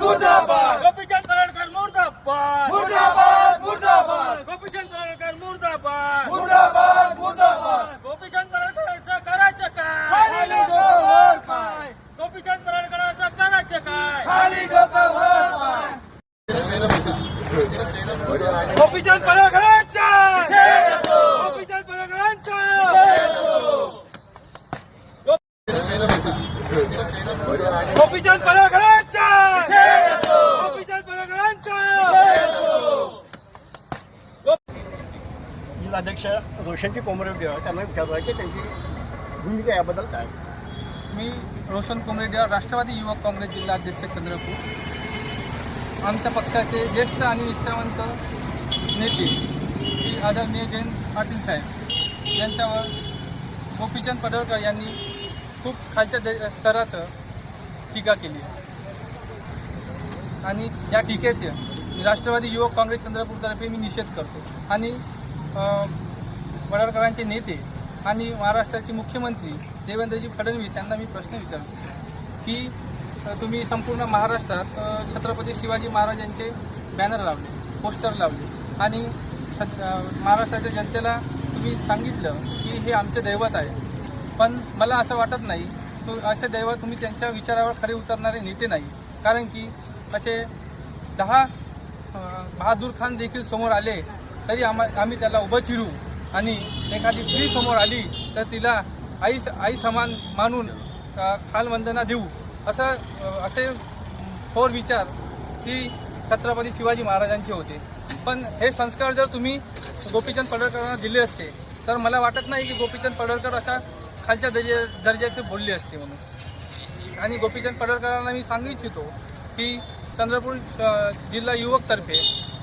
मुर्दाबाद गोपीचंद पडळकर मुर्दाबाद मुर्दाबाद मुर्दाबाद गोपीचंद पडळकर मुर्दाबाद मुर्दाबाद मुर्दाबाद गोपीचंद पडळकरांचं करायचं काय खाली डोकं वर पाय गोपीचंद पडळकरांचं करायचं काय खाली डोकं वर पाय गोपीचंद पडळकरांचा गोपीचंद पडळकरांचा गोपीचंद पडळकरांचा गोपीचंद पडळकरांचा जिल्हाध्यक्ष रोशनजी कोमरेड्डी त्यांना विचारलं आहे की त्यांची भूमिका याबद्दल काय. मी रोशन कोमरेड्डी, राष्ट्रवादी युवक काँग्रेस जिल्हाध्यक्ष चंद्रपूर. आमच्या पक्षाचे ज्येष्ठ आणि निष्ठावंत नेते श्री आदरणीय जयंत पाटील साहेब यांच्यावर गोपीचंद पडळकर यांनी खूप खालच्या स्तराचं टीका केली आणि या टीकेचे राष्ट्रवादी युवक काँग्रेस चंद्रपूरतर्फे मी निषेध करतो. आणि पडळकरांचे नेते आणि महाराष्ट्राचे मुख्यमंत्री देवेंद्रजी फडणवीस यांना मी प्रश्न विचारतो की तुम्ही संपूर्ण महाराष्ट्रात छत्रपती शिवाजी महाराजांचे बॅनर लावले, पोस्टर लावले आणि महाराष्ट्राच्या जनतेला तुम्ही सांगितलं की हे आमचे दैवत आहे. पण मला असं वाटत नाही असे दैवत तुम्ही त्यांच्या विचारावर खरे उतरणारे नेते नाही. कारण की असे 10 बहादूर खान देखील समोर आले तरी आम्ही त्याला उभं चिरू आणि एखादी स्त्री समोर आली तर तिला आई समान मानून खालवंदना देऊ असे थोर विचार श्री छत्रपती शिवाजी महाराजांचे होते. पण हे संस्कार जर तुम्ही गोपीचंद पडळकरांना दिले असते तर मला वाटत नाही की गोपीचंद पडळकर अशा खालच्या दर्जाचे बोलले असते म्हणून. आणि गोपीचंद पडळकरांना मी सांगू इच्छितो की चंद्रपूर जिल्हा युवकतर्फे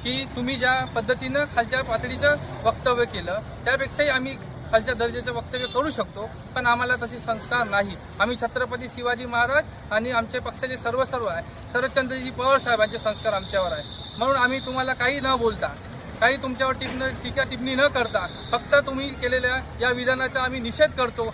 की तुम्ही ज्या पद्धतीनं खालच्या पातळीचं वक्तव्य केलं त्यापेक्षाही आम्ही खालच्या दर्जाचं वक्तव्य करू शकतो. पण आम्हाला तसे संस्कार नाही. आम्ही छत्रपती शिवाजी महाराज आणि आमच्या पक्षाचे सर्व आहे शरदचंद्रजी पवार साहेबांचे संस्कार आमच्यावर आहे. म्हणून आम्ही तुम्हाला काही न बोलता, काही तुमच्यावर टीका टिप्पणी न करता फक्त तुम्ही केलेल्या या विधानाचा आम्ही निषेध करतो.